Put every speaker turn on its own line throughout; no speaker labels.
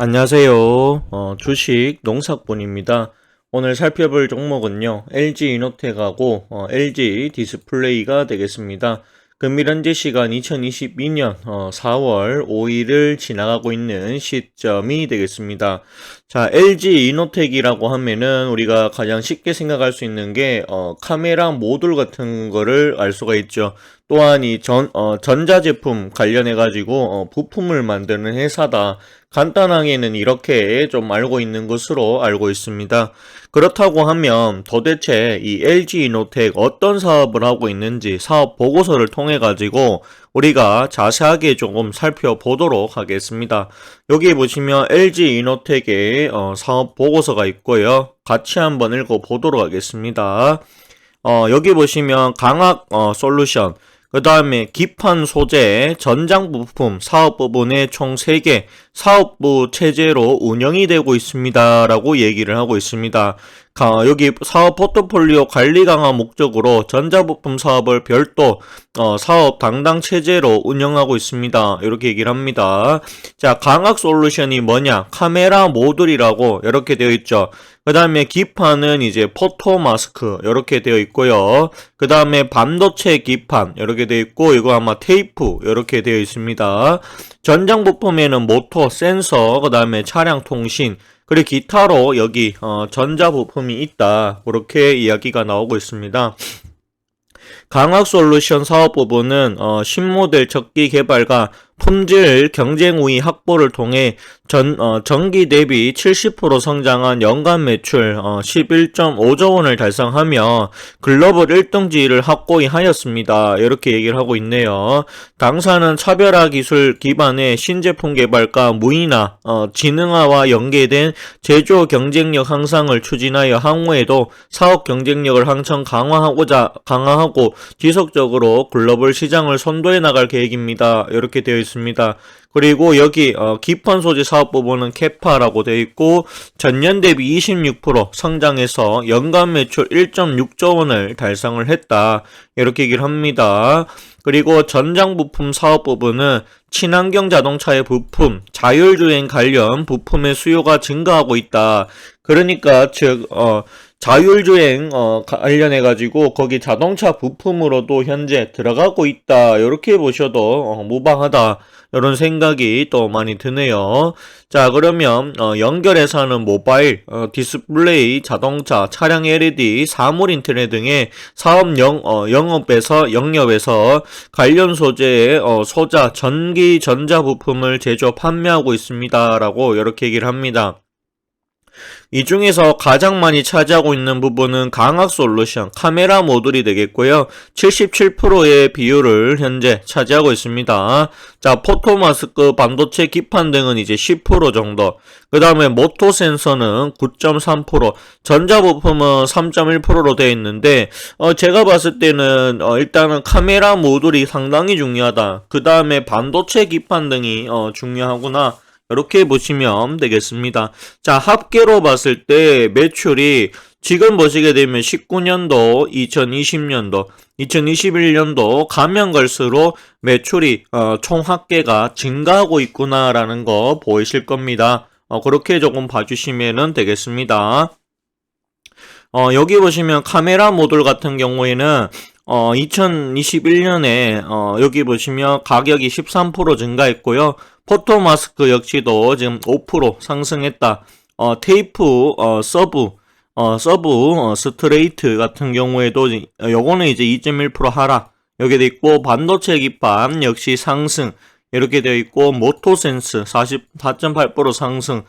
안녕하세요. 주식 농사꾼입니다. 오늘 살펴볼 종목은요, LG 이노텍하고 LG 디스플레이가 되겠습니다. 금일현재 시간 2022년 4월 5일을 지나가고 있는 시점이 되겠습니다. 자, LG 이노텍이라고 하면은 우리가 가장 쉽게 생각할 수 있는 게 카메라 모듈 같은 거를 알 수가 있죠. 또한 이 전자제품 관련해 가지고 부품을 만드는 회사다. 간단하게는 이렇게 좀 알고 있는 것으로 알고 있습니다. 그렇다고 하면 도대체 이 LG 이노텍 어떤 사업을 하고 있는지 사업 보고서를 통해 가지고 우리가 자세하게 조금 살펴보도록 하겠습니다. 여기 보시면 LG 이노텍의 사업 보고서가 있고요. 같이 한번 읽어보도록 하겠습니다. 여기 보시면 강학 솔루션, 그 다음에 기판 소재, 전장 부품 사업 부분의 총 3개 사업부 체제로 운영이 되고 있습니다. 라고 얘기를 하고 있습니다. 여기 사업 포트폴리오 관리 강화 목적으로 전자부품 사업을 별도 사업 담당 체제로 운영하고 있습니다. 이렇게 얘기를 합니다. 자, 강학 솔루션이 뭐냐? 카메라 모듈이라고 이렇게 되어 있죠. 그 다음에 기판은 이제 포토 마스크 이렇게 되어 있고요. 그 다음에 반도체 기판 이렇게 되어 있고, 이거 아마 테이프 이렇게 되어 있습니다. 전장 부품에는 모터, 센서, 그 다음에 차량 통신, 그리고 기타로 여기 전자 부품이 있다. 그렇게 이야기가 나오고 있습니다. 강학 솔루션 사업 부분은 신모델 적기 개발과 품질 경쟁 우위 확보를 통해 전기 대비 70% 성장한 연간 매출 11.5조 원을 달성하며 글로벌 1등지를 확고히 하였습니다. 이렇게 얘기를 하고 있네요. 당사는 차별화 기술 기반의 신제품 개발과 무인화, 지능화와 연계된 제조 경쟁력 향상을 추진하여 향후에도 사업 경쟁력을 한층 강화하고 지속적으로 글로벌 시장을 선도해 나갈 계획입니다. 이렇게 되어 있습니다. 그리고 여기 기판 소재 사업 부분은 캐파라고 되어 있고, 전년 대비 26% 성장해서 연간 매출 1.6조 원을 달성을 했다. 이렇게 얘기를 합니다. 그리고 전장 부품 사업 부분은 친환경 자동차의 부품, 자율주행 관련 부품의 수요가 증가하고 있다. 그러니까 즉 자율주행 관련해 가지고 거기 자동차 부품으로도 현재 들어가고 있다. 이렇게 보셔도 무방하다. 이런 생각이 또 많이 드네요. 자, 그러면 연결해서 하는 모바일, 디스플레이, 자동차, 차량 LED, 사물 인터넷 등의 사업 영업에서 관련 소재의 소자, 전기, 전자 부품을 제조 판매하고 있습니다. 라고 이렇게 얘기를 합니다. 이 중에서 가장 많이 차지하고 있는 부분은 강학 솔루션, 카메라 모듈이 되겠고요. 77%의 비율을 현재 차지하고 있습니다. 자, 포토마스크, 반도체 기판 등은 이제 10% 정도. 그 다음에 모토 센서는 9.3%, 전자부품은 3.1%로 되어 있는데, 제가 봤을 때는, 일단은 카메라 모듈이 상당히 중요하다. 그 다음에 반도체 기판 등이, 중요하구나. 이렇게 보시면 되겠습니다. 자, 합계로 봤을 때 매출이 지금 보시게 되면 19년도, 2020년도, 2021년도 가면 갈수록 매출이 총 합계가 증가하고 있구나라는 거 보이실 겁니다. 그렇게 조금 봐주시면 되겠습니다. 여기 보시면 카메라 모듈 같은 경우에는 2021년에 여기 보시면 가격이 13% 증가했고요. 포토 마스크 역시도 지금 5% 상승했다. 테이프 서브 스트레이트 같은 경우에도 요거는 이제 2.1% 하락 여기 돼 있고, 반도체 기판 역시 상승 이렇게 되어 있고, 모토센스 44.8% 상승,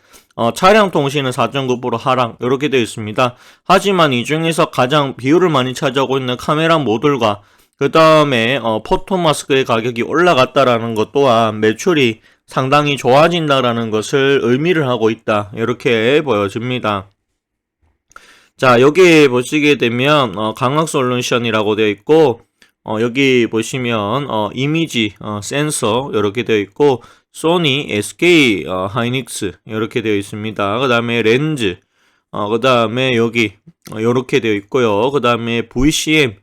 차량 통신은 4.9% 하락 이렇게 되어 있습니다. 하지만 이 중에서 가장 비율을 많이 차지하고 있는 카메라 모듈과 그 다음에 포토마스크의 가격이 올라갔다라는 것 또한 매출이 상당히 좋아진다라는 것을 의미를 하고 있다. 이렇게 보여집니다. 자, 여기 보시게 되면 강학 솔루션이라고 되어 있고, 여기 보시면 이미지 센서 이렇게 되어 있고, 소니, SK 하이닉스 이렇게 되어 있습니다. 그 다음에 렌즈, 그 다음에 여기 이렇게 되어 있고요. 그 다음에 VCM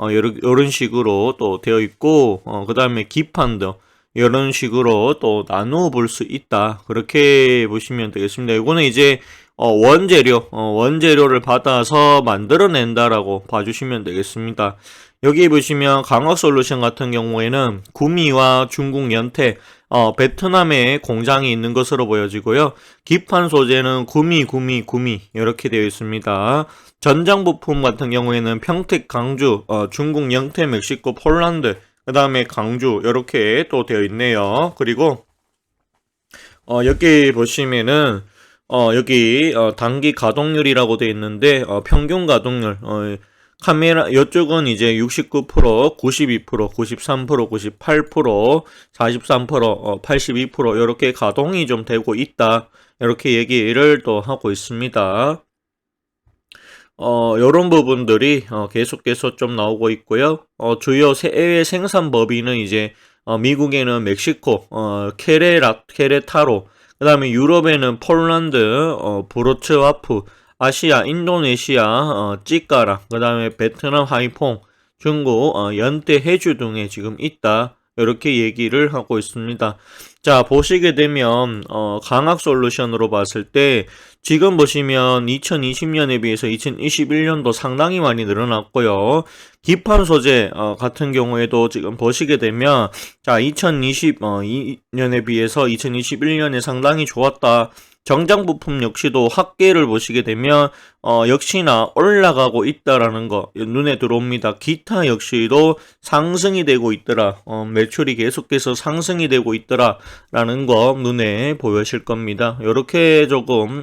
이런 식으로 또 되어 있고, 그 다음에 기판도 이런 식으로 또 나누어 볼 수 있다. 그렇게 보시면 되겠습니다. 이거는 이제 원재료를 받아서 만들어낸다라고 봐주시면 되겠습니다. 여기 보시면 강학솔루션 같은 경우에는 구미와 중국 연태, 베트남에 공장이 있는 것으로 보여지고요. 기판 소재는 구미 이렇게 되어 있습니다. 전장 부품 같은 경우에는 평택, 강주, 중국 연태, 멕시코, 폴란드, 그 다음에 강주 이렇게 또 되어 있네요. 그리고 여기 보시면은 여기 단기 가동률이라고 되어 있는데 평균 가동률 카메라 이쪽은 이제 69%, 92%, 93%, 98%, 43%, 82% 이렇게 가동이 좀 되고 있다. 이렇게 얘기를 또 하고 있습니다. 요런 부분들이 계속해서 좀 나오고 있고요. 주요 해외 생산 법인은 이제 미국에는 멕시코, 케레타로, 그 다음에 유럽에는 폴란드, 브로츠와프, 아시아, 인도네시아, 찌까라, 그 다음에 베트남 하이퐁, 중국, 연태, 해주 등에 지금 있다. 이렇게 얘기를 하고 있습니다. 자, 보시게 되면, 강학솔루션으로 봤을 때, 지금 보시면 2020년에 비해서 2021년도 상당히 많이 늘어났고요. 기판 소재, 같은 경우에도 지금 보시게 되면, 자, 2022년에 비해서 2021년에 상당히 좋았다. 정장 부품 역시도 합계를 보시게 되면 역시나 올라가고 있다라는 거 눈에 들어옵니다. 기타 역시도 상승이 되고 있더라. 매출이 계속해서 상승이 되고 있더라라는 거 눈에 보여질 겁니다. 이렇게 조금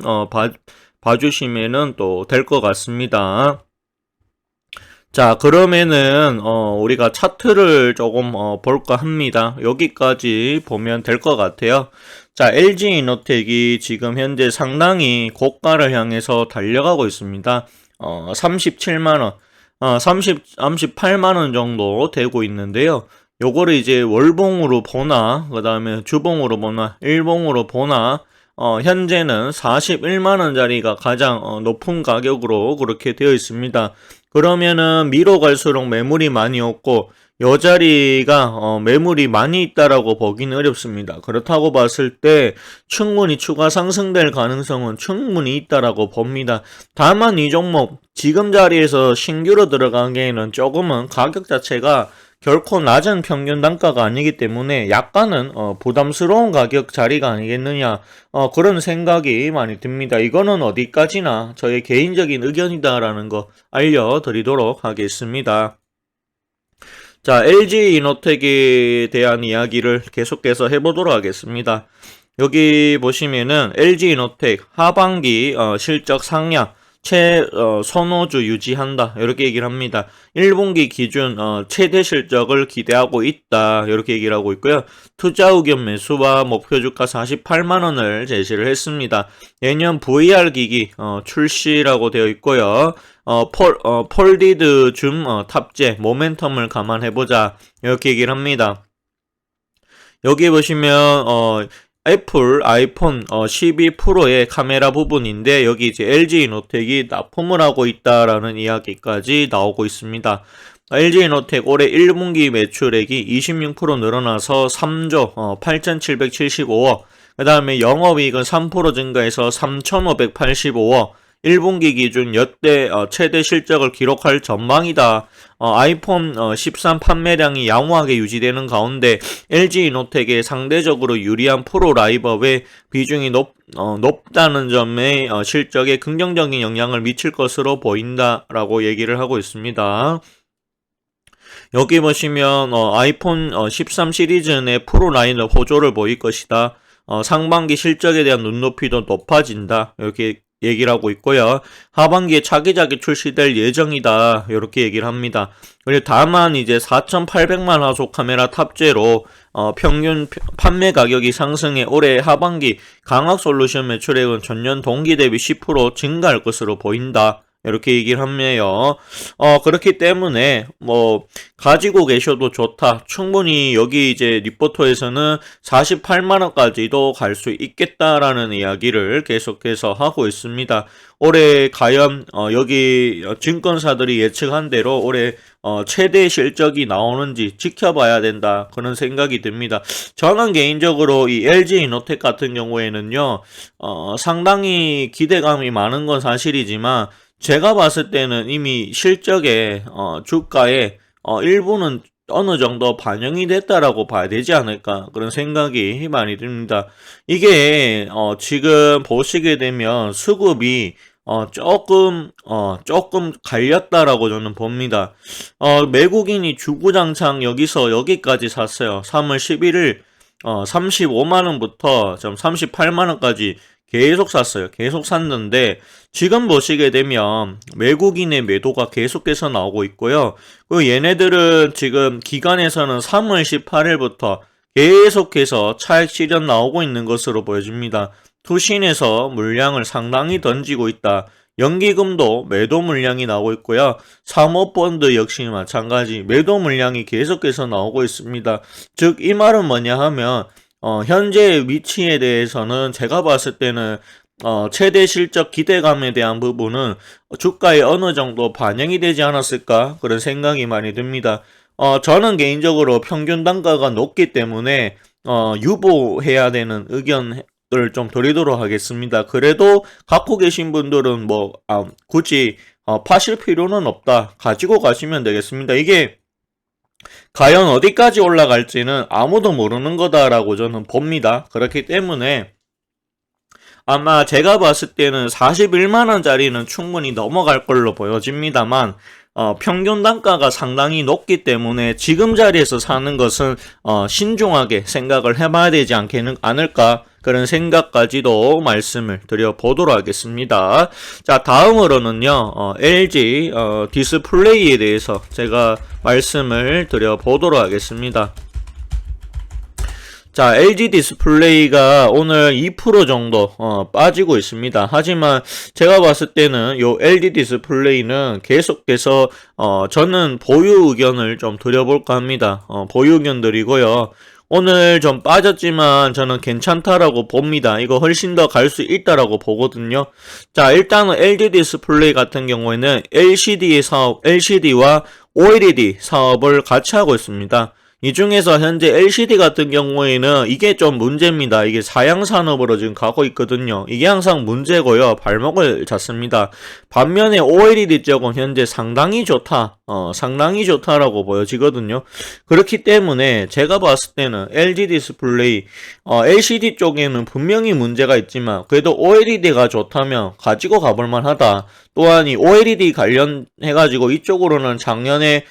봐주시면은 또 될 것 같습니다. 자, 그러면은 우리가 차트를 조금 볼까 합니다. 여기까지 보면 될 것 같아요. 자, LG이노텍이 지금 현재 상당히 고가를 향해서 달려가고 있습니다. 37만원, 38만원 정도 되고 있는데요. 요거를 이제 월봉으로 보나, 그 다음에 주봉으로 보나, 일봉으로 보나, 현재는 41만원짜리가 가장 높은 가격으로 그렇게 되어 있습니다. 그러면은 미로 갈수록 매물이 많이 없고 요 자리가 매물이 많이 있다라고 보기는 어렵습니다. 그렇다고 봤을 때 충분히 추가 상승될 가능성은 충분히 있다라고 봅니다. 다만 이 종목 지금 자리에서 신규로 들어가기에는 조금은 가격 자체가 결코 낮은 평균 단가가 아니기 때문에 약간은 부담스러운 가격 자리가 아니겠느냐 그런 생각이 많이 듭니다. 이거는 어디까지나 저의 개인적인 의견이다라는 거 알려드리도록 하겠습니다. 자, LG이노텍에 대한 이야기를 계속해서 해보도록 하겠습니다. 여기 보시면은 LG이노텍 하반기 실적 상향 선호주 유지한다 이렇게 얘기를 합니다. 1분기 기준 최대 실적을 기대하고 있다 이렇게 얘기를 하고 있고요. 투자 의견 매수와 목표 주가 48만원을 제시를 했습니다. 내년 VR 기기 출시라고 되어 있고요. 폴디드 줌 탑재 모멘텀을 감안해보자 이렇게 얘기를 합니다. 여기 보시면 애플 아이폰 12 프로의 카메라 부분인데 여기 이제 LG이노텍이 납품을 하고 있다라는 이야기까지 나오고 있습니다. LG이노텍 올해 1분기 매출액이 26% 늘어나서 3조 8,775억, 그 다음에 영업이익은 3% 증가해서 3,585억, 1분기 기준 역대 최대 실적을 기록할 전망이다. 아이폰 13 판매량이 양호하게 유지되는 가운데 LG이노텍의 상대적으로 유리한 프로 라이벌의 비중이 높다는 점에 실적에 긍정적인 영향을 미칠 것으로 보인다라고 얘기를 하고 있습니다. 여기 보시면 아이폰 13 시리즈 내 프로 라인업 호조를 보일 것이다. 상반기 실적에 대한 눈높이도 높아진다. 이렇게 얘기를 하고 있고요. 하반기에 차기작이 출시될 예정이다. 이렇게 얘기를 합니다. 그리고 다만 이제 4,800만 화소 카메라 탑재로 평균 판매 가격이 상승해 올해 하반기 강학솔루션 매출액은 전년 동기 대비 10% 증가할 것으로 보인다. 이렇게 얘기를 하네요. 그렇기 때문에 뭐 가지고 계셔도 좋다. 충분히 여기 이제 리포터에서는 48만 원까지도 갈 수 있겠다라는 이야기를 계속해서 하고 있습니다. 올해 과연 여기 증권사들이 예측한 대로 올해 최대 실적이 나오는지 지켜봐야 된다. 그런 생각이 듭니다. 저는 개인적으로 이 LG이노텍 같은 경우에는요, 상당히 기대감이 많은 건 사실이지만, 제가 봤을 때는 이미 실적에, 주가에, 일부는 어느 정도 반영이 됐다라고 봐야 되지 않을까 그런 생각이 많이 듭니다. 이게 지금 보시게 되면 수급이 조금 갈렸다라고 저는 봅니다. 외국인이 주구장창 여기서 여기까지 샀어요. 3월 11일 35만원부터 좀 38만원까지 계속 샀어요. 계속 샀는데 지금 보시게 되면 외국인의 매도가 계속해서 나오고 있고요. 그리고 얘네들은 지금 기관에서는 3월 18일부터 계속해서 차익 실현 나오고 있는 것으로 보여집니다. 투신에서 물량을 상당히 던지고 있다. 연기금도 매도 물량이 나오고 있고요. 사모펀드 역시 마찬가지 매도 물량이 계속해서 나오고 있습니다. 즉 이 말은 뭐냐 하면 현재 위치에 대해서는 제가 봤을 때는 최대 실적 기대감에 대한 부분은 주가에 어느 정도 반영이 되지 않았을까 그런 생각이 많이 듭니다. 저는 개인적으로 평균 단가가 높기 때문에 유보해야 되는 의견을 좀 드리도록 하겠습니다. 그래도 갖고 계신 분들은 뭐 굳이 파실 필요는 없다. 가지고 가시면 되겠습니다. 이게 과연 어디까지 올라갈지는 아무도 모르는 거다라고 저는 봅니다. 그렇기 때문에 아마 제가 봤을 때는 41만원짜리는 충분히 넘어갈 걸로 보여집니다만 평균 단가가 상당히 높기 때문에 지금 자리에서 사는 것은 신중하게 생각을 해봐야 되지 않을까 그런 생각까지도 말씀을 드려보도록 하겠습니다. 자, 다음으로는요 LG 디스플레이에 대해서 제가 말씀을 드려보도록 하겠습니다. 자, LG 디스플레이가 오늘 2% 정도 빠지고 있습니다. 하지만 제가 봤을 때는 요 LG 디스플레이는 계속해서 저는 보유 의견을 좀 드려볼까 합니다. 보유 의견 드리고요. 오늘 좀 빠졌지만 저는 괜찮다라고 봅니다. 이거 훨씬 더 갈 수 있다라고 보거든요. 자, 일단은 LG 디스플레이 같은 경우에는 LCD와 OLED 사업을 같이 하고 있습니다. 이 중에서 현재 LCD 같은 경우에는 이게 좀 문제입니다. 이게 사양 산업으로 지금 가고 있거든요. 이게 항상 문제고요. 발목을 잡습니다. 반면에 OLED 쪽은 현재 상당히 좋다. 상당히 좋다라고 보여지거든요. 그렇기 때문에 제가 봤을 때는 LG 디스플레이, LCD 쪽에는 분명히 문제가 있지만 그래도 OLED가 좋다면 가지고 가볼만 하다. 또한 이 OLED 관련해가지고 이쪽으로는 작년에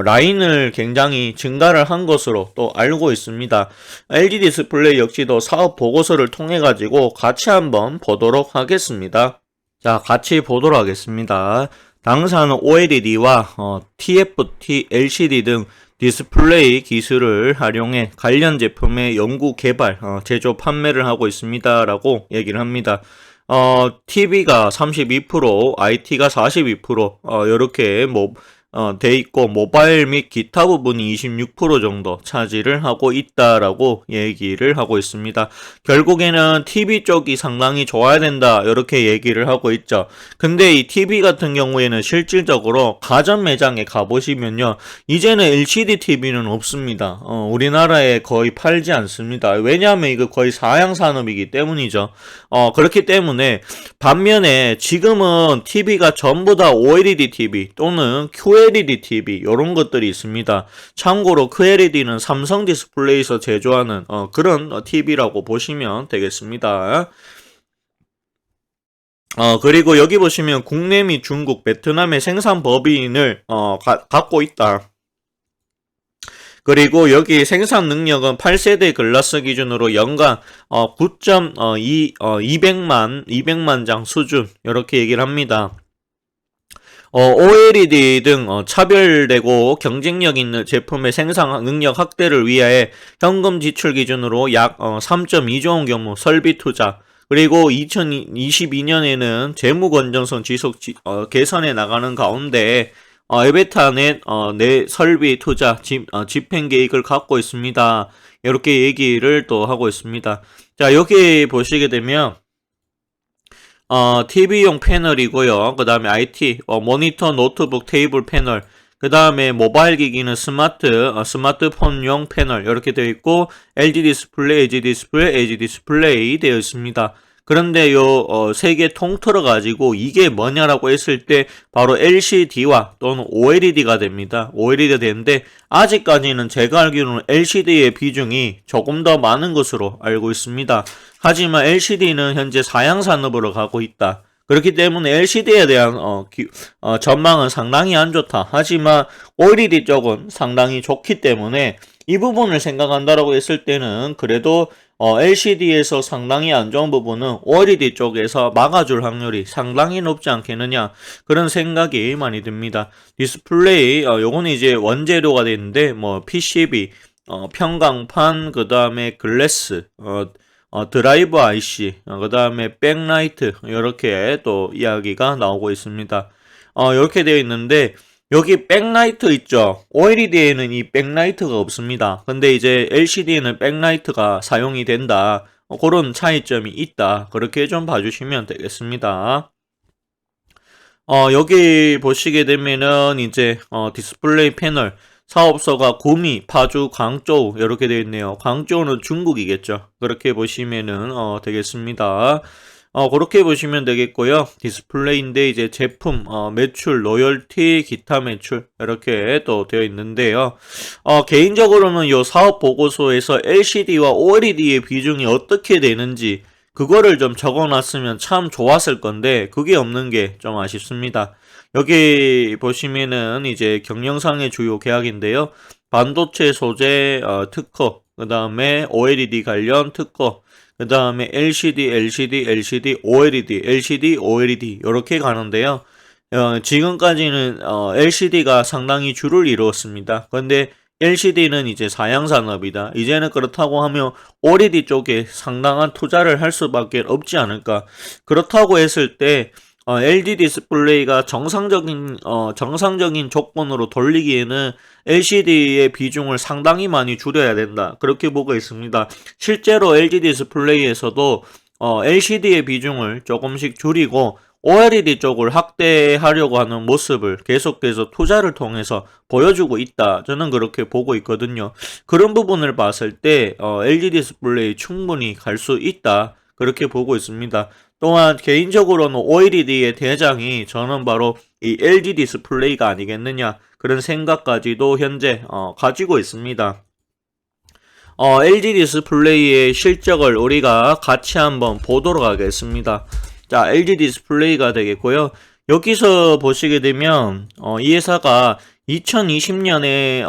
라인을 굉장히 증가를 한 것으로 또 알고 있습니다. LG 디스플레이 역시도 사업 보고서를 통해 가지고 같이 한번 보도록 하겠습니다. 자, 같이 보도록 하겠습니다. 당사는 OLED와 TFT LCD 등 디스플레이 기술을 활용해 관련 제품의 연구 개발, 제조 판매를 하고 있습니다. 라고 얘기를 합니다. TV가 32%, IT가 42%, 요렇게 돼 있고 모바일 및 기타 부분이 26% 정도 차지를 하고 있다라고 얘기를 하고 있습니다. 결국에는 TV 쪽이 상당히 좋아야 된다 이렇게 얘기를 하고 있죠. 근데 이 TV 같은 경우에는 실질적으로 가전 매장에 가보시면요, 이제는 LCD TV는 없습니다. 우리나라에 거의 팔지 않습니다. 왜냐하면 이거 거의 사양 산업이기 때문이죠. 그렇기 때문에 반면에 지금은 TV가 전부 다 OLED TV 또는 QLED TV 이런 것들이 있습니다. 참고로 QLED는 삼성 디스플레이에서 제조하는 그런 TV라고 보시면 되겠습니다. 그리고 여기 보시면 국내 및 중국, 베트남의 생산 법인을 갖고 있다. 그리고 여기 생산 능력은 8세대 글라스 기준으로 연간 200만 장 수준 이렇게 얘기를 합니다. OLED 등 차별되고 경쟁력 있는 제품의 생산 능력 확대를 위해 현금 지출 기준으로 약 3.2조 원 규모 설비 투자, 그리고 2022년에는 재무 건전성 지속 개선해 나가는 가운데 에베타넷 내 설비 투자 집행 계획을 갖고 있습니다. 이렇게 얘기를 또 하고 있습니다. 자, 여기 보시게 되면 TV용 패널이고요. 그 다음에 IT, 모니터, 노트북, 테이블 패널, 그 다음에 모바일 기기는 스마트폰용 패널 이렇게 되어 있고 LG 디스플레이, 에지 디스플레이 되어 있습니다. 그런데 요 세 개 통틀어 가지고 이게 뭐냐라고 했을 때 바로 LCD와 또는 OLED가 됩니다. OLED가 되는데 아직까지는 제가 알기로는 LCD의 비중이 조금 더 많은 것으로 알고 있습니다. 하지만 LCD는 현재 사양 산업으로 가고 있다. 그렇기 때문에 LCD에 대한 전망은 상당히 안 좋다. 하지만 OLED 쪽은 상당히 좋기 때문에 이 부분을 생각한다라고 했을 때는 그래도 LCD에서 상당히 안 좋은 부분은 OLED 쪽에서 막아줄 확률이 상당히 높지 않겠느냐 그런 생각이 많이 듭니다. 디스플레이 요거는 이제 원재료가 되는데 뭐 PCB, 평강판, 그 다음에 글래스, 드라이브 IC, 그 다음에 백라이트 이렇게 또 이야기가 나오고 있습니다. 이렇게 되어 있는데 여기 백라이트 있죠. OLED에는 이 백라이트가 없습니다. 근데 이제 LCD에는 백라이트가 사용이 된다. 그런 차이점이 있다. 그렇게 좀 봐주시면 되겠습니다. 여기 보시게 되면은 이제 디스플레이 패널 사업소가 구미, 파주, 광저우 이렇게 되어 있네요. 광저우는 중국이겠죠. 그렇게 보시면은 되겠습니다. 그렇게 보시면 되겠고요. 디스플레이인데 이제 제품, 매출, 로열티, 기타 매출 이렇게 또 되어 있는데요. 개인적으로는 이 사업 보고서에서 LCD와 OLED의 비중이 어떻게 되는지 그거를 좀 적어놨으면 참 좋았을 건데 그게 없는 게 좀 아쉽습니다. 여기 보시면은 이제 경영상의 주요 계약인데요. 반도체 소재 특허, 그 다음에 OLED 관련 특허, 그 다음에 LCD, OLED 이렇게 가는데요. 지금까지는 LCD가 상당히 주를 이루었습니다. 그런데 LCD는 이제 사양산업이다. 이제는 그렇다고 하면 OLED 쪽에 상당한 투자를 할 수밖에 없지 않을까. 그렇다고 했을 때 LG 디스플레이가 정상적인 조건으로 돌리기에는 LCD의 비중을 상당히 많이 줄여야 된다. 그렇게 보고 있습니다. 실제로 LG 디스플레이에서도 LCD의 비중을 조금씩 줄이고 OLED 쪽을 확대하려고 하는 모습을 계속해서 투자를 통해서 보여주고 있다. 저는 그렇게 보고 있거든요. 그런 부분을 봤을 때 LG 디스플레이 충분히 갈 수 있다. 그렇게 보고 있습니다. 또한 개인적으로는 OLED의 대장이 저는 바로 이 LG 디스플레이가 아니겠느냐 그런 생각까지도 현재 가지고 있습니다. LG 디스플레이의 실적을 우리가 같이 한번 보도록 하겠습니다. 자, LG 디스플레이가 되겠고요. 여기서 보시게 되면 이 회사가 2019년,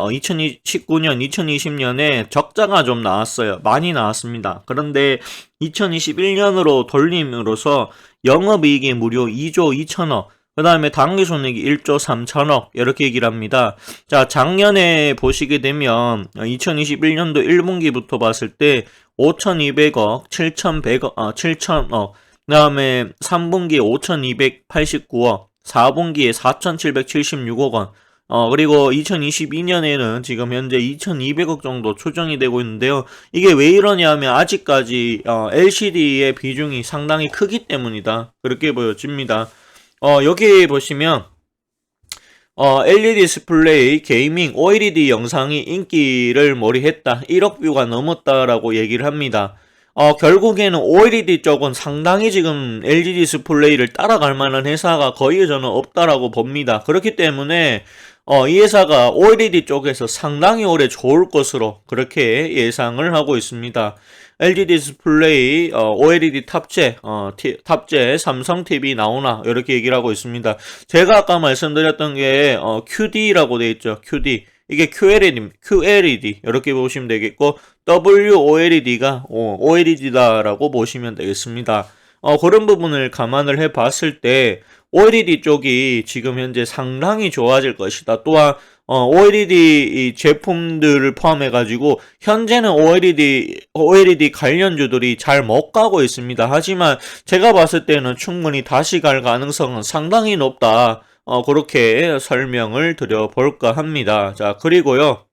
2020년에 적자가 좀 나왔어요. 많이 나왔습니다. 그런데 2021년으로 돌림으로써 영업이익이 무려 2조 2천억, 그 다음에 당기손익이 1조 3천억 이렇게 얘기를 합니다. 자, 작년에 보시게 되면 2021년도 1분기부터 봤을 때 5,200억, 7,100억, 그 다음에 3분기에 5,289억, 4분기에 4,776억 원, 그리고 2022년에는 지금 현재 2,200억 정도 추정이 되고 있는데요. 이게 왜 이러냐면 아직까지 LCD의 비중이 상당히 크기 때문이다. 그렇게 보여집니다. 여기 보시면 LED 디스플레이, 게이밍, OLED 영상이 인기를 몰이했다. 1억 뷰가 넘었다라고 얘기를 합니다. 결국에는 OLED 쪽은 상당히 지금 LG 디스플레이를 따라갈 만한 회사가 거의 저는 없다라고 봅니다. 그렇기 때문에 이 회사가 OLED 쪽에서 상당히 오래 좋을 것으로 그렇게 예상을 하고 있습니다. LG 디스플레이 OLED 탑재 삼성 TV 나오나 이렇게 얘기를 하고 있습니다. 제가 아까 말씀드렸던 게 QD라고 되어 있죠. QD. 이게 QLED 이렇게 보시면 되겠고 WOLED가 OLED다라고 보시면 되겠습니다. 그런 부분을 감안을 해 봤을 때 OLED 쪽이 지금 현재 상당히 좋아질 것이다. 또한 OLED 이 제품들을 포함해가지고 현재는 OLED 관련주들이 잘 못 가고 있습니다. 하지만 제가 봤을 때는 충분히 다시 갈 가능성은 상당히 높다. 그렇게 설명을 드려볼까 합니다. 자, 그리고요.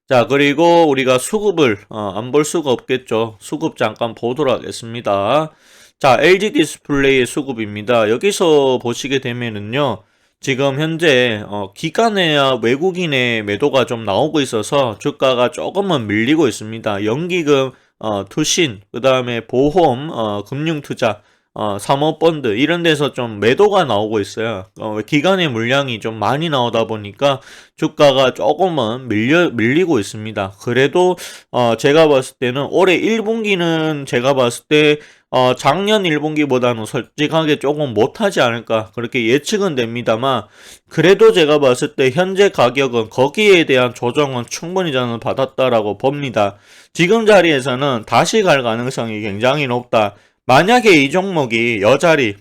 자, 그리고 우리가 수급을 안 볼 수가 없겠죠. 수급 잠깐 보도록 하겠습니다. 자, LG 디스플레이의 수급입니다. 여기서 보시게 되면은요. 지금 현재 기관이나 외국인의 매도가 좀 나오고 있어서 주가가 조금은 밀리고 있습니다. 연기금, 투신, 그 다음에 보험, 금융투자, 사모펀드 이런 데서 좀 매도가 나오고 있어요. 기관의 물량이 좀 많이 나오다 보니까 주가가 조금은 밀리고 있습니다. 그래도 제가 봤을 때는 올해 1분기는 제가 봤을 때 작년 1분기보다는 솔직하게 조금 못하지 않을까 그렇게 예측은 됩니다만 그래도 제가 봤을 때 현재 가격은 거기에 대한 조정은 충분히 저는 받았다라고 봅니다. 지금 자리에서는 다시 갈 가능성이 굉장히 높다. 만약에 이 종목이 여자리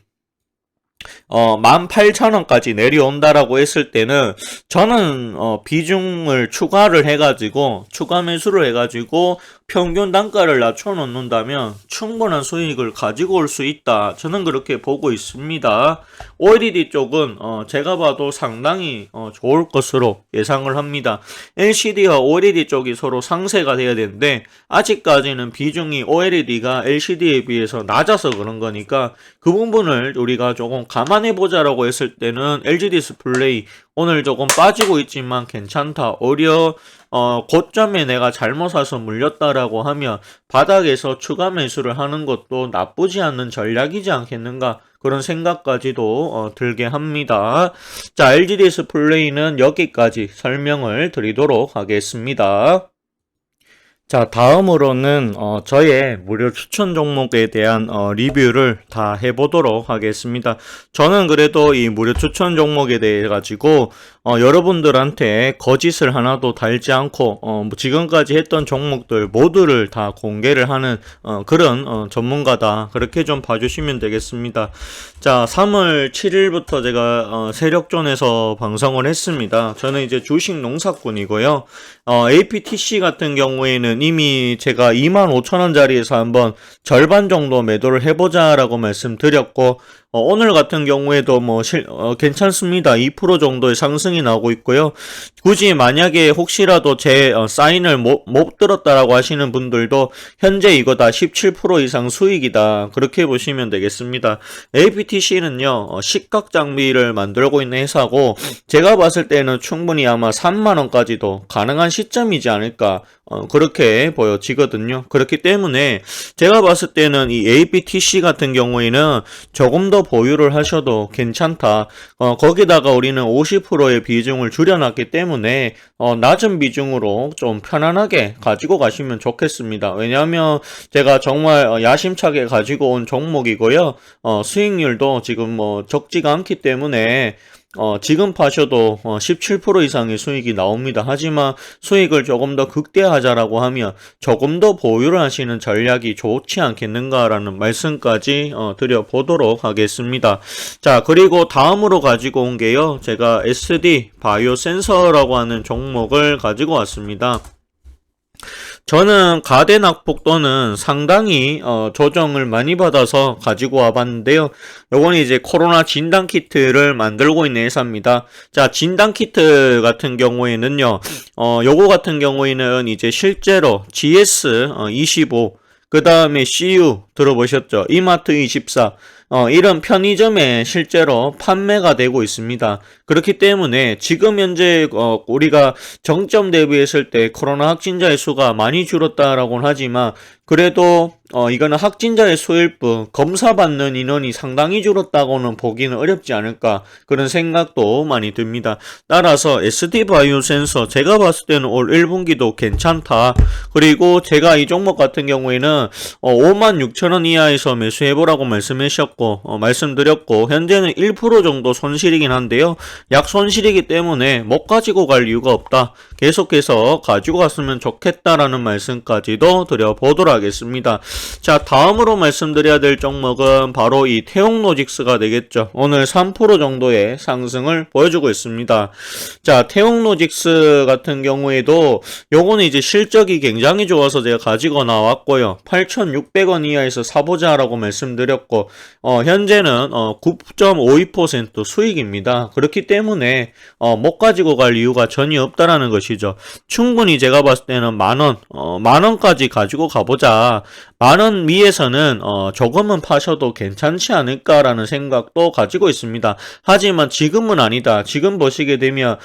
18,000원까지 내려온다라고 했을 때는 저는 비중을 추가를 해가지고 추가 매수를 해가지고 평균 단가를 낮춰 놓는다면 충분한 수익을 가지고 올 수 있다. 저는 그렇게 보고 있습니다. OLED 쪽은 제가 봐도 상당히 좋을 것으로 예상을 합니다. LCD와 OLED 쪽이 서로 상쇄가 돼야 되는데 아직까지는 비중이 OLED가 LCD에 비해서 낮아서 그런 거니까 그 부분을 우리가 조금 감안해 보자라고 했을 때는 LG 디스플레이 오늘 조금 빠지고 있지만 괜찮다. 오히려 고점에 내가 잘못 사서 물렸다라고 하면 바닥에서 추가 매수를 하는 것도 나쁘지 않는 전략이지 않겠는가 그런 생각까지도 들게 합니다. 자, LG 디스플레이는 여기까지 설명을 드리도록 하겠습니다. 자, 다음으로는 저의 무료 추천 종목에 대한 리뷰를 다 해보도록 하겠습니다. 저는 그래도 이 무료 추천 종목에 대해 가지고 여러분들한테 거짓을 하나도 달지 않고 지금까지 했던 종목들 모두를 다 공개를 하는 그런 전문가다. 그렇게 좀 봐주시면 되겠습니다. 자, 3월 7일부터 제가 세력존에서 방송을 했습니다. 저는 이제 주식 농사꾼이고요. APTC 같은 경우에는 이미 제가 25,000원짜리에서 한번 절반 정도 매도를 해보자라고 말씀드렸고 오늘 같은 경우에도 괜찮습니다. 2% 정도의 상승이 나오고 있고요. 굳이 만약에 혹시라도 제 사인을 못 들었다라고 하시는 분들도 현재 이거 다 17% 이상 수익이다. 그렇게 보시면 되겠습니다. APTC는요. 식각 장비를 만들고 있는 회사고 제가 봤을 때는 충분히 아마 3만원까지도 가능한 시점이지 않을까 그렇게 보여지거든요. 그렇기 때문에 제가 봤을 때는 이 APTC 같은 경우에는 조금 더 보유를 하셔도 괜찮다. 거기다가 우리는 50%의 비중을 줄여놨기 때문에 낮은 비중으로 좀 편안하게 가지고 가시면 좋겠습니다. 왜냐하면 제가 정말 야심차게 가지고 온 종목이고요. 수익률도 지금 적지가 않기 때문에 지금 파셔도 17% 이상의 수익이 나옵니다. 하지만 수익을 조금 더 극대화하자라고 하면 조금 더 보유를 하시는 전략이 좋지 않겠는가라는 말씀까지 드려보도록 하겠습니다. 자, 그리고 다음으로 가지고 온 게요. 제가 SD 바이오 센서라고 하는 종목을 가지고 왔습니다. 저는 가대낙폭도는 상당히 조정을 많이 받아서 가지고 와봤는데요. 요건 이제 코로나 진단키트를 만들고 있는 회사입니다. 자, 진단키트 같은 경우에는요. 요거 같은 경우에는 이제 실제로 GS25 그 다음에 CU 들어보셨죠? 이마트24 이런 편의점에 실제로 판매가 되고 있습니다. 그렇기 때문에 지금 현재 우리가 정점 대비했을 때 코로나 확진자의 수가 많이 줄었다라고는 하지만 그래도 이거는 확진자의 수일 뿐 검사받는 인원이 상당히 줄었다고는 보기는 어렵지 않을까 그런 생각도 많이 듭니다. 따라서 SD바이오 센서 제가 봤을 때는 올 1분기도 괜찮다. 그리고 제가 이 종목 같은 경우에는 56,000원 이하에서 매수해보라고 말씀하셨고 말씀드렸고 현재는 1% 정도 손실이긴 한데요. 약 손실이기 때문에 못 가지고 갈 이유가 없다. 계속해서 가지고 갔으면 좋겠다라는 말씀까지도 드려보도록 하겠습니다. 자, 다음으로 말씀드려야 될 종목은 바로 이 태용로직스가 되겠죠. 오늘 3% 정도의 상승을 보여주고 있습니다. 자, 태용로직스 같은 경우에도 요거는 이제 실적이 굉장히 좋아서 제가 가지고 나왔고요. 8,600원 이하에서 사보자라고 말씀드렸고 현재는 9.52% 수익입니다. 그렇기 때문에 못 가지고 갈 이유가 전혀 없다라는 것이죠. 충분히 제가 봤을 때는 만원까지 가지고 가보자. 만원 미에서는 조금은 파셔도 괜찮지 않을까라는 생각도 가지고 있습니다. 하지만 지금은 아니다. 지금 보시게 되면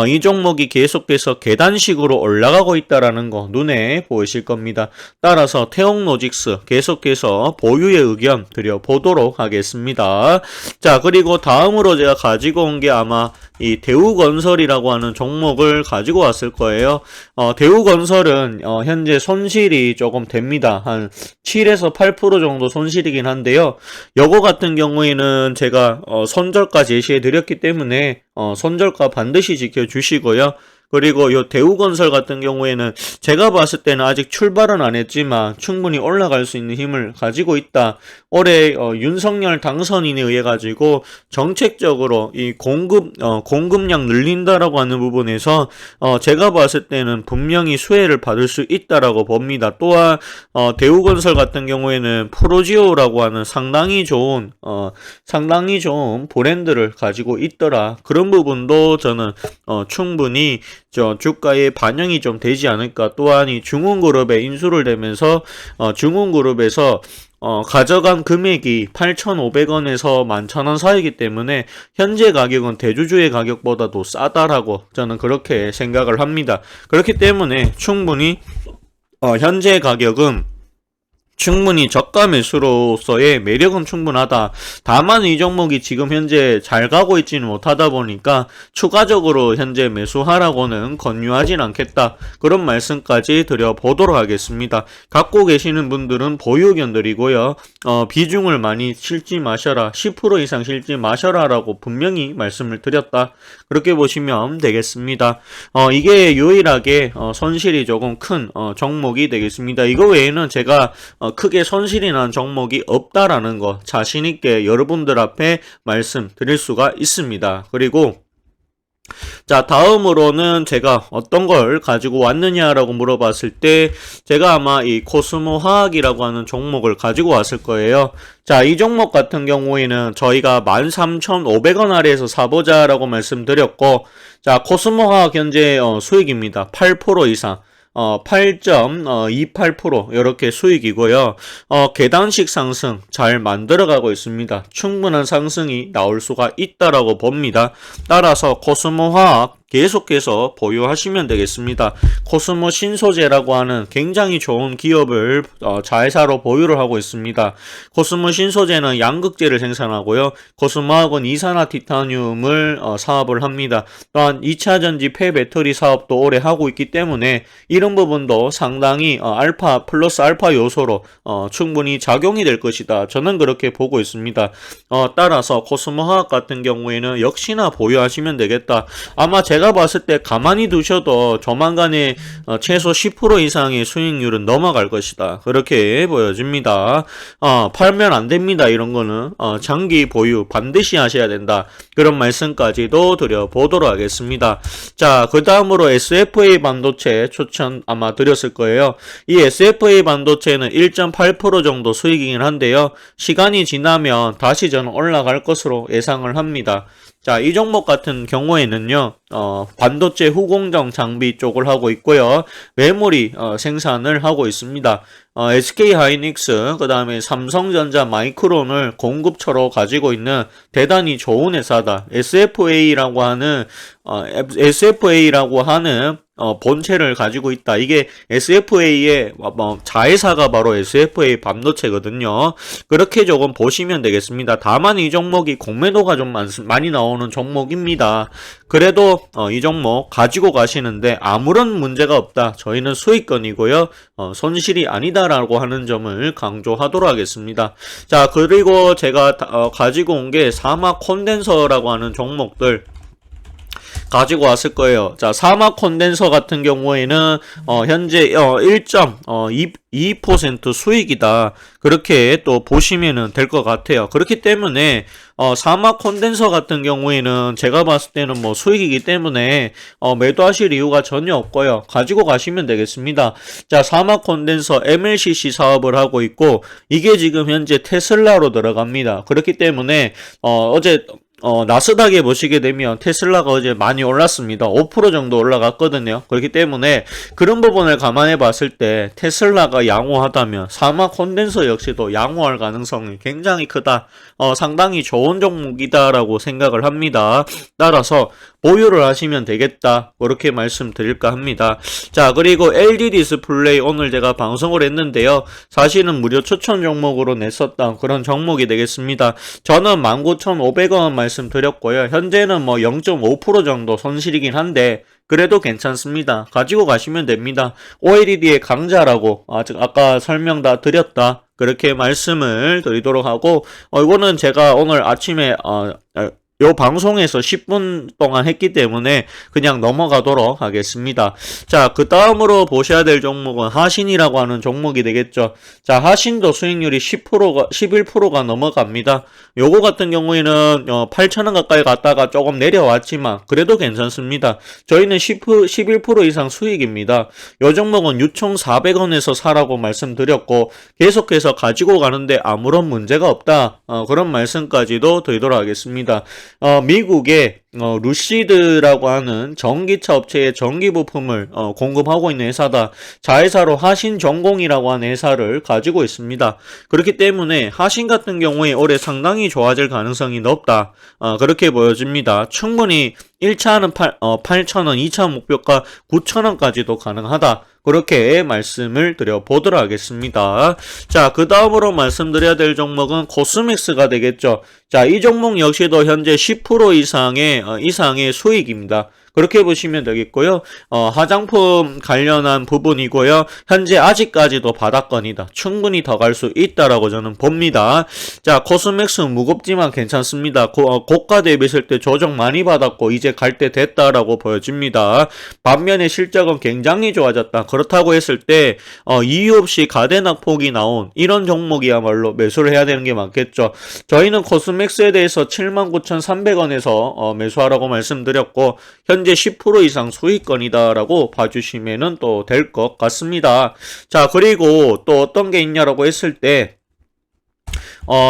이 종목이 계속해서 계단식으로 올라가고 있다라는 거 눈에 보이실 겁니다. 따라서 태용로직스 계속해서 보유의 의견 드려보도록 하겠습니다. 자, 그리고 다음으로 제가 가지고 온 게 아마 이 대우건설이라고 하는 종목을 가지고 왔을 거예요. 대우건설은 현재 손실이 조금 됩니다. 한 7에서 8% 정도 손실이긴 한데요. 요거 같은 경우에는 제가 손절가 제시해 드렸기 때문에 손절가 반드시 지켜주시고요. 그리고 요 대우건설 같은 경우에는 제가 봤을 때는 아직 출발은 안 했지만 충분히 올라갈 수 있는 힘을 가지고 있다. 올해 윤석열 당선인에 의해 가지고 정책적으로 이 공급량 늘린다라고 하는 부분에서 제가 봤을 때는 분명히 수혜를 받을 수 있다라고 봅니다. 또한 대우건설 같은 경우에는 프로지오라고 하는 상당히 좋은 브랜드를 가지고 있더라. 그런 부분도 저는 충분히 주가에 반영이 좀 되지 않을까. 또한 이 중흥그룹에 인수를 되면서 중흥그룹에서 가져간 금액이 8,500원에서 11,000원 사이기 때문에 현재 가격은 대주주의 가격보다도 싸다라고 저는 그렇게 생각을 합니다. 그렇기 때문에 충분히 현재 가격은 충분히 저가 매수로서의 매력은 충분하다. 다만 이 종목이 지금 현재 잘 가고 있지는 못하다 보니까 추가적으로 현재 매수하라고는 권유하진 않겠다. 그런 말씀까지 드려보도록 하겠습니다. 갖고 계시는 분들은 보유 의견 드리고요. 비중을 많이 실지 마셔라. 10% 이상 실지 마셔라 라고 분명히 말씀을 드렸다. 그렇게 보시면 되겠습니다. 이게 유일하게 손실이 조금 큰 종목이 되겠습니다. 이거 외에는 제가 크게 손실이 난 종목이 없다라는 거 자신있게 여러분들 앞에 말씀드릴 수가 있습니다. 그리고 자, 다음으로는 제가 어떤 걸 가지고 왔느냐라고 물어봤을 때 제가 아마 이 코스모 화학이라고 하는 종목을 가지고 왔을 거예요. 자, 이 종목 같은 경우에는 저희가 13,500원 아래에서 사보자라고 말씀드렸고, 자, 코스모 화학 현재 수익입니다. 8% 이상. 8.28% 이렇게 수익이고요. 계단식 상승 잘 만들어가고 있습니다. 충분한 상승이 나올 수가 있다라고 봅니다. 따라서 코스모화학 계속해서 보유하시면 되겠습니다. 코스모 신소재라고 하는 굉장히 좋은 기업을 자회사로 보유를 하고 있습니다. 코스모 신소재는 양극재를 생산하고요. 코스모화학은 이산화티타늄을 사업을 합니다. 또한 2차전지 폐배터리 사업도 오래 하고 있기 때문에 이런 부분도 상당히 알파 플러스 알파 요소로 충분히 작용이 될 것이다. 저는 그렇게 보고 있습니다. 따라서 코스모화학 같은 경우에는 역시나 보유하시면 되겠다. 아마 제가 봤을 때 가만히 두셔도 조만간에 최소 10% 이상의 수익률은 넘어갈 것이다. 그렇게 보여집니다. 팔면 안 됩니다. 이런 거는 장기 보유 반드시 하셔야 된다. 그런 말씀까지도 드려보도록 하겠습니다. 자, 그 다음으로 SFA 반도체 추천 아마 드렸을 거예요. 이 SFA 반도체는 1.8% 정도 수익이긴 한데요. 시간이 지나면 다시 저는 올라갈 것으로 예상을 합니다. 자, 이 종목 같은 경우에는요, 반도체 후공정 장비 쪽을 하고 있고요. 메모리 생산을 하고 있습니다. SK 하이닉스, 그 다음에 삼성전자 마이크론을 공급처로 가지고 있는 대단히 좋은 회사다. SFA라고 하는 본체를 가지고 있다. 이게 SFA의 자회사가 바로 SFA 반도체거든요. 그렇게 조금 보시면 되겠습니다. 다만 이 종목이 공매도가 좀 많이 나오는 종목입니다. 그래도 이 종목 가지고 가시는데 아무런 문제가 없다. 저희는 수익권이고요. 손실이 아니다라고 하는 점을 강조하도록 하겠습니다. 자, 그리고 제가 가지고 온 게 사막 콘덴서라고 하는 종목들 가지고 왔을 거예요. 자, 사막 콘덴서 같은 경우에는 현재 1.2% 수익이다. 그렇게 또 보시면은 될 것 같아요. 그렇기 때문에 사막 콘덴서 같은 경우에는 제가 봤을 때는 뭐 수익이기 때문에 매도하실 이유가 전혀 없고요. 가지고 가시면 되겠습니다. 자, 사막 콘덴서 MLCC 사업을 하고 있고 이게 지금 현재 테슬라로 들어갑니다. 그렇기 때문에 어제 나스닥에 보시게 되면 테슬라가 어제 많이 올랐습니다. 5% 정도 올라갔거든요. 그렇기 때문에 그런 부분을 감안해 봤을 때 테슬라가 양호하다면 사막 콘덴서 역시도 양호할 가능성이 굉장히 크다. 상당히 좋은 종목이다라고 생각을 합니다. 따라서 보유를 하시면 되겠다. 그렇게 말씀드릴까 합니다. 자, 그리고 LG 디스플레이 오늘 제가 방송을 했는데요. 사실은 무료 추천 종목으로 냈었던 그런 종목이 되겠습니다. 저는 19,500원 말씀드렸고요. 현재는 뭐 0.5% 정도 손실이긴 한데 그래도 괜찮습니다. 가지고 가시면 됩니다. OLED의 강자라고 아까 설명 다 드렸다. 그렇게 말씀을 드리도록 하고 이거는 제가 오늘 아침에 요 방송에서 10분 동안 했기 때문에 그냥 넘어가도록 하겠습니다. 자, 그 다음으로 보셔야 될 종목은 하신이라고 하는 종목이 되겠죠. 자, 하신도 수익률이 11%가 넘어갑니다. 요거 같은 경우에는 8,000원 가까이 갔다가 조금 내려왔지만 그래도 괜찮습니다. 저희는 11% 이상 수익입니다. 요 종목은 6,400원에서 사라고 말씀드렸고 계속해서 가지고 가는데 아무런 문제가 없다. 그런 말씀까지도 드리도록 하겠습니다. 미국의 루시드라고 하는 전기차 업체의 전기 부품을 공급하고 있는 회사다. 자회사로 하신전공이라고 하는 회사를 가지고 있습니다. 그렇기 때문에 하신 같은 경우에 올해 상당히 좋아질 가능성이 높다. 그렇게 보여집니다. 충분히 1차는 8,000원, 2차 목표가 9,000원까지도 가능하다. 그렇게 말씀을 드려보도록 하겠습니다. 자, 그 다음으로 말씀드려야 될 종목은 코스맥스가 되겠죠. 자, 이 종목 역시도 현재 10% 이상의 수익입니다. 그렇게 보시면 되겠고요. 화장품 관련한 부분이고요. 현재 아직까지도 바닥권이다. 충분히 더 갈 수 있다라고 저는 봅니다. 자, 코스맥스 무겁지만 괜찮습니다. 고가 대비했을 때 조정 많이 받았고 이제 갈 때 됐다라고 보여집니다. 반면에 실적은 굉장히 좋아졌다. 그렇다고 했을 때 이유 없이 가대낙폭이 나온 이런 종목이야말로 매수를 해야 되는 게 맞겠죠. 저희는 코스맥스에 대해서 79,300원에서 매수하라고 말씀드렸고 현재 10% 이상 수익권이다라고 봐주시면 또 될 것 같습니다. 자, 그리고 또 어떤 게 있냐라고 했을 때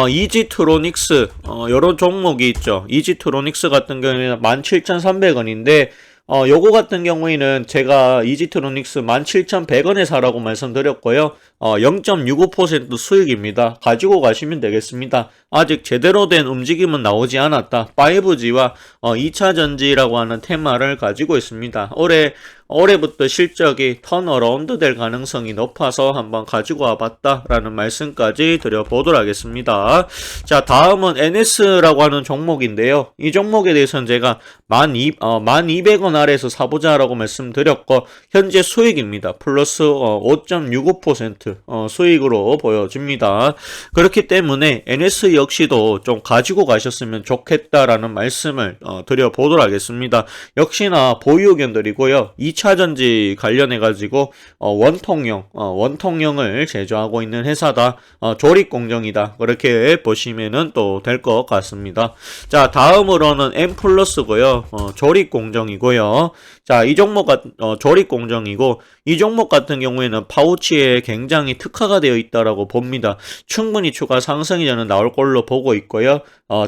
이지트로닉스 요런 종목이 있죠. 이지트로닉스 같은 경우에는 17,300원인데 요거 같은 경우에는 제가 이지트로닉스 17,100원에 사라고 말씀드렸고요. 0.65% 수익입니다. 가지고 가시면 되겠습니다. 아직 제대로 된 움직임은 나오지 않았다. 5G와 2차전지라고 하는 테마를 가지고 있습니다. 올해부터 실적이 턴어라운드 될 가능성이 높아서 한번 가지고 와봤다라는 말씀까지 드려보도록 하겠습니다. 자, 다음은 NS라고 하는 종목인데요. 이 종목에 대해서는 제가 1200원 아래에서 사보자라고 말씀드렸고 현재 수익입니다. 플러스 5.65% 수익으로 보여집니다. 그렇기 때문에 NS 역시도 좀 가지고 가셨으면 좋겠다라는 말씀을 드려보도록 하겠습니다. 역시나 보유 의견들이고요. 2차전지 관련해가지고 원통형을 제조하고 있는 회사다. 조립공정이다. 그렇게 보시면은 또 될 것 같습니다. 자, 다음으로는 M+고요. 조립공정이고요. 자, 이 종목은 조립공정이고 이 종목 같은 경우에는 파우치에 굉장히 특화가 되어 있다라고 봅니다. 충분히 추가 상승이 저는 나올 걸로 보고 있고요.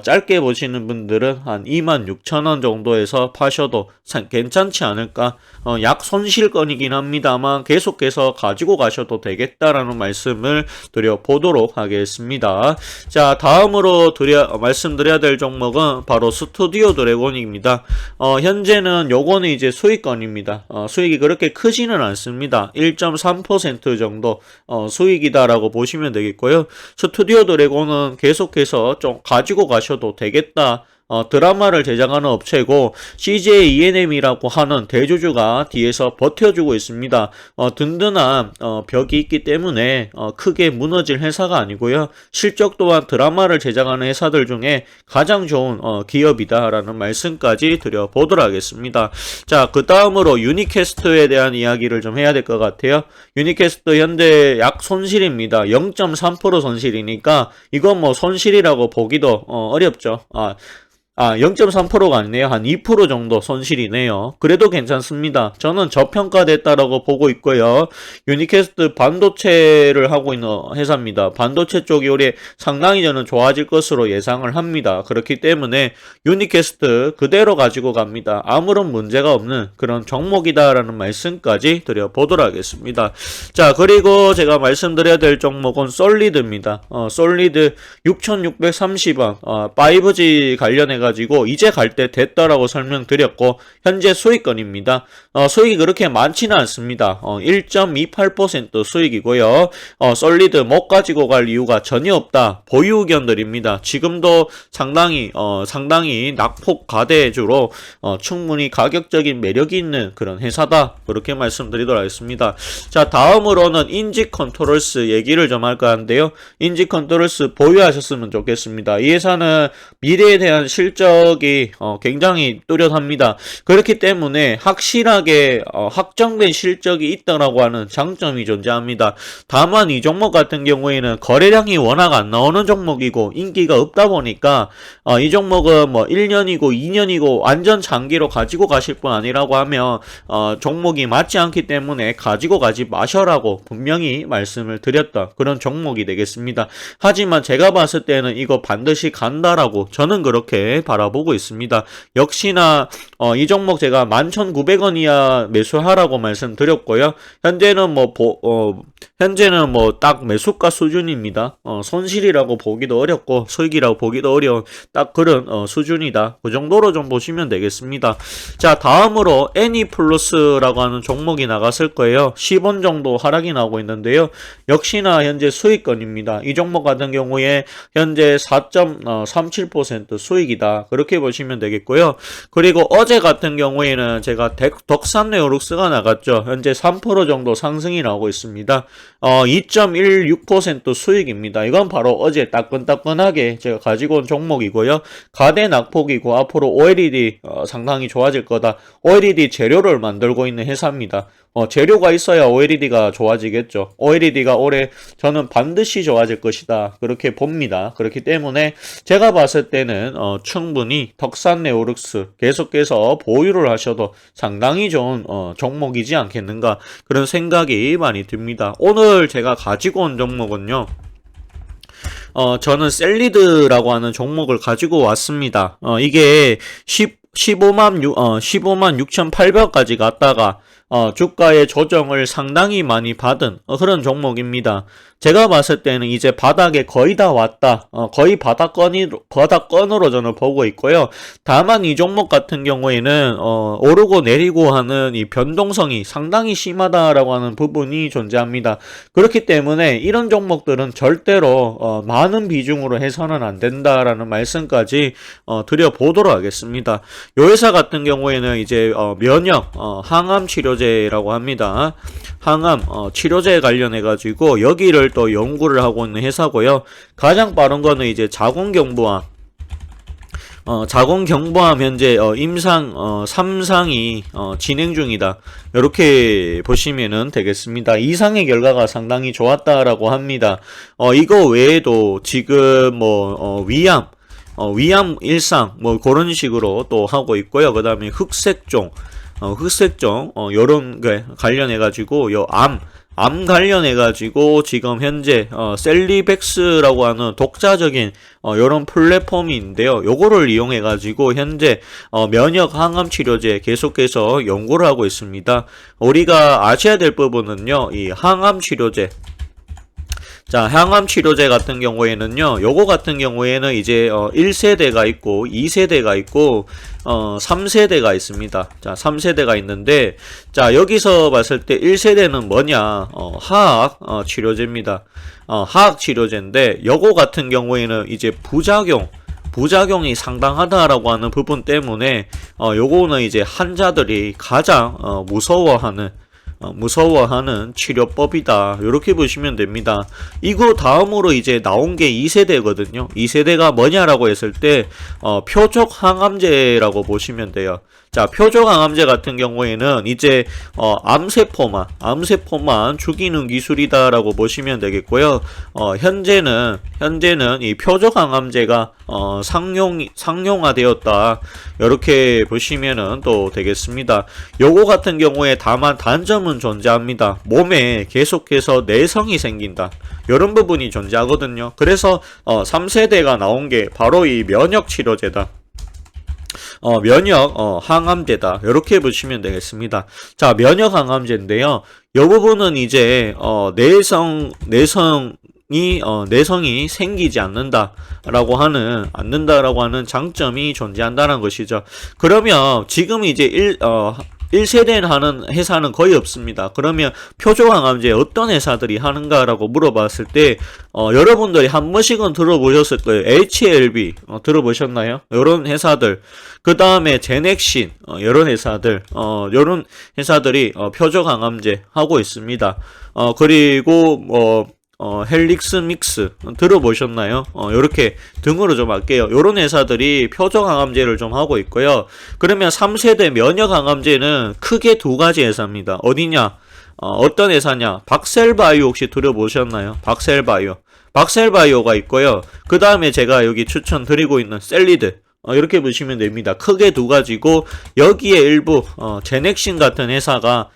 짧게 보시는 분들은 한 26,000원 정도에서 파셔도 괜찮지 않을까. 약 손실권이긴 합니다만 계속해서 가지고 가셔도 되겠다라는 말씀을 드려보도록 하겠습니다. 자, 다음으로 말씀드려야 될 종목은 바로 스튜디오 드래곤입니다. 현재는 요거는 이제 수익권입니다. 수익이 그렇게 크지는 않습니다. 1.3% 정도 수익이다라고 보시면 되겠고요. 스튜디오 드래곤은 계속해서 좀 가지고 가셔도 되겠다. 드라마를 제작하는 업체고 CJ ENM이라고 하는 대주주가 뒤에서 버텨주고 있습니다. 든든한 벽이 있기 때문에 크게 무너질 회사가 아니고요. 실적 또한 드라마를 제작하는 회사들 중에 가장 좋은 기업이다라는 말씀까지 드려보도록 하겠습니다. 자, 그 다음으로 유니캐스트에 대한 이야기를 좀 해야 될 것 같아요. 유니캐스트 현재 약 손실입니다. 0.3% 손실이니까 이건 뭐 손실이라고 보기도 어렵죠. 0.3%가 아니네요. 한 2% 정도 손실이네요. 그래도 괜찮습니다. 저는 저평가됐다라고 보고 있고요. 유니캐스트 반도체를 하고 있는 회사입니다. 반도체 쪽이 올해 상당히 저는 좋아질 것으로 예상을 합니다. 그렇기 때문에 유니캐스트 그대로 가지고 갑니다. 아무런 문제가 없는 그런 종목이다라는 말씀까지 드려보도록 하겠습니다. 자, 그리고 제가 말씀드려야 될 종목은 솔리드입니다. 솔리드 6,630원 5G 관련해가 가지고 이제 갈 때 됐다라고 설명드렸고 현재 수익권입니다. 수익이 그렇게 많지는 않습니다. 1.28% 수익이고요. 솔리드 못 가지고 갈 이유가 전혀 없다. 보유 의견들입니다. 지금도 상당히 낙폭 가대주로 충분히 가격적인 매력이 있는 그런 회사다. 그렇게 말씀드리도록 하겠습니다. 자, 다음으로는 인지 컨트롤스 얘기를 좀 할까 하는데요. 인지 컨트롤스 보유하셨으면 좋겠습니다. 이 회사는 미래에 대한 실적이 굉장히 뚜렷합니다. 그렇기 때문에 확실하게 확정된 실적이 있다라고 하는 장점이 존재합니다. 다만 이 종목 같은 경우에는 거래량이 워낙 안 나오는 종목이고 인기가 없다 보니까 이 종목은 뭐 1년이고 2년이고 완전 장기로 가지고 가실 분 아니라고 하면 종목이 맞지 않기 때문에 가지고 가지 마셔라고 분명히 말씀을 드렸던 그런 종목이 되겠습니다. 하지만 제가 봤을 때는 이거 반드시 간다라고 저는 그렇게 바라보고 있습니다. 역시나 이 종목 제가 11,900원 이하 매수하라고 말씀드렸고요. 현재는 딱 매수가 수준입니다. 손실이라고 보기도 어렵고 수익이라고 보기도 어려운 딱 그런 수준이다. 그 정도로 좀 보시면 되겠습니다. 자, 다음으로 애니플러스라고 하는 종목이 나갔을 거예요. 10원 정도 하락이 나오고 있는데요. 역시나 현재 수익권입니다. 이 종목 같은 경우에 현재 4.37% 수익이다. 그렇게 보시면 되겠고요. 그리고 어제 같은 경우에는 제가 덕산네오룩스가 나갔죠. 현재 3% 정도 상승이 나오고 있습니다. 2.16% 수익입니다. 이건 바로 어제 따끈따끈하게 제가 가지고 온 종목이고요. 가대 낙폭이고 앞으로 OLED 상당히 좋아질 거다. OLED 재료를 만들고 있는 회사입니다. 재료가 있어야 OLED가 좋아지겠죠. OLED가 올해 저는 반드시 좋아질 것이다. 그렇게 봅니다. 그렇기 때문에 제가 봤을 때는 충분히 덕산네오룩스 계속해서 보유를 하셔도 상당히 좋은 종목이지 않겠는가 그런 생각이 많이 듭니다. 오늘 제가 가지고 온 종목은요. 저는 셀리드라고 하는 종목을 가지고 왔습니다. 이게 15만 6,800까지 갔다가 주가의 조정을 상당히 많이 받은 그런 종목입니다. 제가 봤을 때는 이제 바닥에 거의 다 왔다. 거의 바닥권으로 저는 보고 있고요. 다만 이 종목 같은 경우에는 오르고 내리고 하는 이 변동성이 상당히 심하다라고 하는 부분이 존재합니다. 그렇기 때문에 이런 종목들은 절대로 많은 비중으로 해서는 안 된다라는 말씀까지 드려보도록 하겠습니다. 이 회사 같은 경우에는 이제 면역, 항암 치료제라고 합니다. 항암 치료제 관련해 가지고 여기를 또 연구를 하고 있는 회사고요. 가장 빠른 거는 이제 자궁경부암 현재 임상 3상이 진행 중이다. 이렇게 보시면은 되겠습니다. 2상의 결과가 상당히 좋았다라고 합니다. 이거 외에도 지금 위암 1상 그런 식으로 또 하고 있고요. 그 다음에 흑색종 흑색종, 요런 게 관련해가지고, 암 관련해가지고, 지금 현재, 셀리백스라고 하는 독자적인, 요런 플랫폼이 있는데요. 요거를 이용해가지고, 현재, 면역 항암 치료제 계속해서 연구를 하고 있습니다. 우리가 아셔야 될 부분은요, 이 항암 치료제, 자, 항암 치료제 같은 경우에는요, 요거 같은 경우에는 이제, 1세대가 있고, 2세대가 있고, 3세대가 있습니다. 자, 3세대가 있는데, 자, 여기서 봤을 때 1세대는 뭐냐, 화학, 치료제입니다. 화학 치료제인데, 요거 같은 경우에는 이제 부작용이 상당하다라고 하는 부분 때문에, 요거는 이제 환자들이 가장, 무서워하는 치료법이다. 이렇게 보시면 됩니다. 이거 다음으로 이제 나온 게 2세대거든요. 2세대가 뭐냐라고 했을 때 표적 항암제라고 보시면 돼요. 자, 표적 항암제 같은 경우에는 이제 암세포만 죽이는 기술이다라고 보시면 되겠고요. 현재는 이 표적 항암제가 상용화되었다. 이렇게 보시면은 또 되겠습니다. 요거 같은 경우에 다만 단점은 존재합니다. 몸에 계속해서 내성이 생긴다. 이런 부분이 존재하거든요. 그래서 3세대가 나온 게 바로 이 면역 치료제다. 면역 항암제다. 이렇게 보시면 되겠습니다. 자, 면역 항암제인데요. 이 부분은 이제 내성이 생기지 않는다라고 하는 장점이 존재한다는 것이죠. 그러면 지금 이제 1세대는 하는 회사는 거의 없습니다. 그러면 표적항암제 어떤 회사들이 하는가라고 물어봤을 때 여러분들이 한 번씩은 들어보셨을 거예요. HLB 들어보셨나요? 이런 회사들, 그 다음에 제넥신 이런 회사들이 표적항암제 하고 있습니다. 그리고 헬릭스 믹스 들어보셨나요? 요렇게 등으로 좀 할게요. 요런 회사들이 표적항암제를 좀 하고 있고요. 그러면 3세대 면역항암제는 크게 두 가지 회사입니다. 어디냐? 어떤 회사냐? 박셀바이오 혹시 들어보셨나요? 박셀바이오가 있고요. 그 다음에 제가 여기 추천드리고 있는 셀리드, 이렇게 보시면 됩니다. 크게 두 가지고, 여기에 일부 제넥신 같은 회사가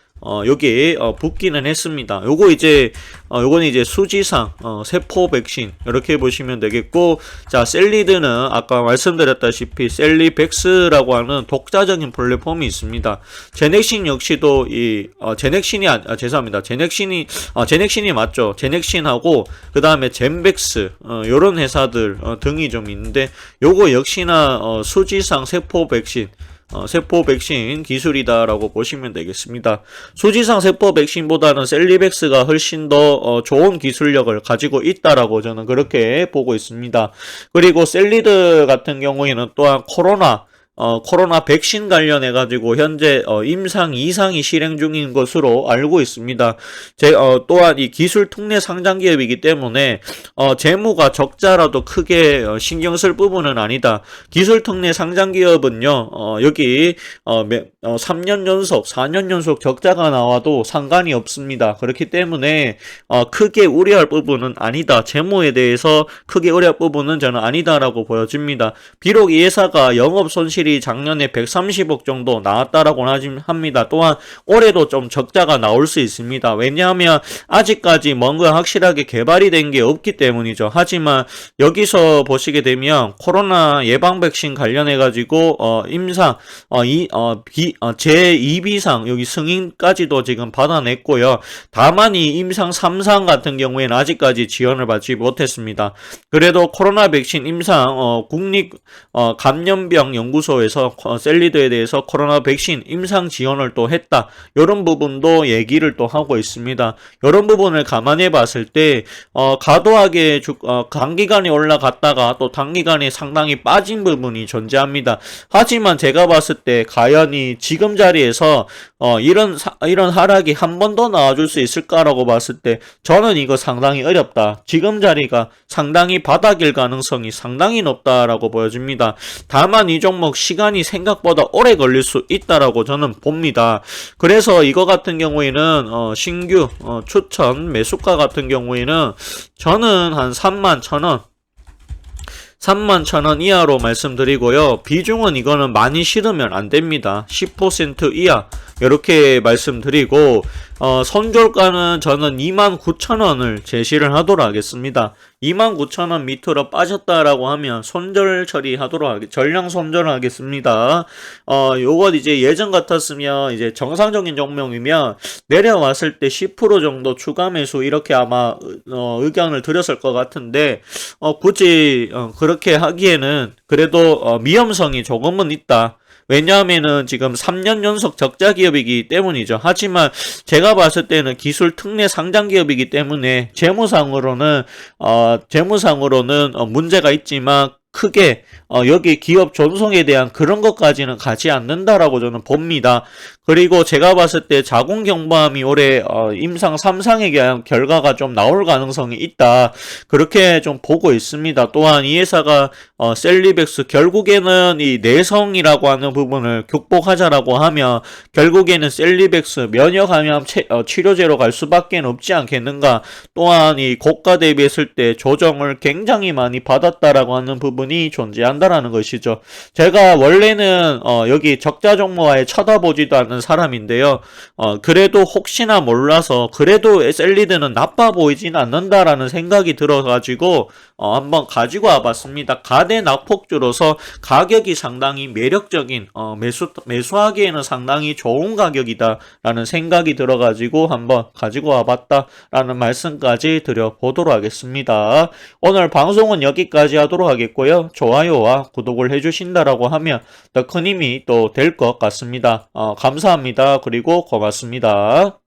여기 붙기는 했습니다. 요거는 이제 수지상 세포 백신 이렇게 보시면 되겠고, 자, 셀리드는 아까 말씀드렸다시피 셀리백스라고 하는 독자적인 플랫폼이 있습니다. 제넥신 역시도 제넥신이 맞죠. 제넥신하고 그 다음에 젠백스 요런 회사들 등이 좀 있는데, 요거 역시나 수지상 세포 백신 기술이다라고 보시면 되겠습니다. 수지상 세포 백신보다는 셀리백스가 훨씬 더 좋은 기술력을 가지고 있다라고 저는 그렇게 보고 있습니다. 그리고 셀리드 같은 경우에는 또한 코로나 백신 관련해가지고 현재 임상 2상이 실행 중인 것으로 알고 있습니다. 또한 이 기술 특례 상장 기업이기 때문에 재무가 적자라도 크게 신경 쓸 부분은 아니다. 기술 특례 상장 기업은요, 여기 3년 연속, 4년 연속 적자가 나와도 상관이 없습니다. 그렇기 때문에 크게 우려할 부분은 아니다. 재무에 대해서 크게 우려할 부분은 저는 아니다라고 보여집니다. 비록 이 회사가 영업 손실이 작년에 130억 정도 나왔다라고 합니다. 또한 올해도 좀 적자가 나올 수 있습니다. 왜냐하면 아직까지 뭔가 확실하게 개발이 된 게 없기 때문이죠. 하지만 여기서 보시게 되면 코로나 예방 백신 관련해 가지고 임상 제2비상 여기 승인까지도 지금 받아냈고요. 다만 이 임상 3상 같은 경우에는 아직까지 지원을 받지 못했습니다. 그래도 코로나 백신 임상 국립 감염병 연구소에서 셀리드에 대해서 코로나 백신 임상 지원을 또 했다. 이런 부분도 얘기를 또 하고 있습니다. 이런 부분을 감안해 봤을 때 과도하게 단기간에 올라갔다가 또 단기간에 상당히 빠진 부분이 존재합니다. 하지만 제가 봤을 때 과연 이 지금 자리에서 이런 하락이 한 번 더 나와줄 수 있을까라고 봤을 때 저는 이거 상당히 어렵다. 지금 자리가 상당히 바닥일 가능성이 상당히 높다라고 보여집니다. 다만 이 종목 시간이 생각보다 오래 걸릴 수 있다라고 저는 봅니다. 그래서 이거 같은 경우에는 신규 추천 매수가 같은 경우에는 저는 한 31,000원 31,000원 이하로 말씀드리고요. 비중은 이거는 많이 실으면 안 됩니다. 10% 이하 이렇게 말씀드리고 선절가는 저는 29,000원을 제시를 하도록 하겠습니다. 29,000원 밑으로 빠졌다라고 하면 손절 처리하도록 전량 손절하겠습니다. 요것 이제 예전 같았으면 이제 정상적인 종목이면 내려왔을 때 10% 정도 추가 매수 이렇게 아마 의견을 드렸을 것 같은데 굳이 그렇게 하기에는 그래도 위험성이 조금은 있다. 왜냐하면은 지금 3년 연속 적자 기업이기 때문이죠. 하지만 제가 봤을 때는 기술 특례 상장 기업이기 때문에 재무상으로는 문제가 있지만 크게 여기 기업 존속에 대한 그런 것까지는 가지 않는다라고 저는 봅니다. 그리고 제가 봤을 때 자궁경부암이 올해 임상 3상에 대한 결과가 좀 나올 가능성이 있다. 그렇게 좀 보고 있습니다. 또한 이 회사가 셀리백스 결국에는 이 내성이라고 하는 부분을 극복하자라고 하면 결국에는 셀리백스 면역감염 치료제로 갈 수밖에 없지 않겠는가. 또한 이 고가 대비했을 때 조정을 굉장히 많이 받았다라고 하는 부분이 존재한다라는 것이죠. 제가 원래는 여기 적자 종목에 쳐다보지도 않는 사람인데요. 그래도 혹시나 몰라서 그래도 셀리드는 나빠 보이진 않는다라는 생각이 들어가지고 한번 가지고 와봤습니다. 가대 낙폭주로서 가격이 상당히 매력적인 매수하기에는 상당히 좋은 가격이다라는 생각이 들어가지고 한번 가지고 와봤다라는 말씀까지 드려보도록 하겠습니다. 오늘 방송은 여기까지 하도록 하겠고요. 좋아요와 구독을 해주신다라고 하면 더 큰 힘이 또 될 것 같습니다. 감사합니다. 그리고 고맙습니다.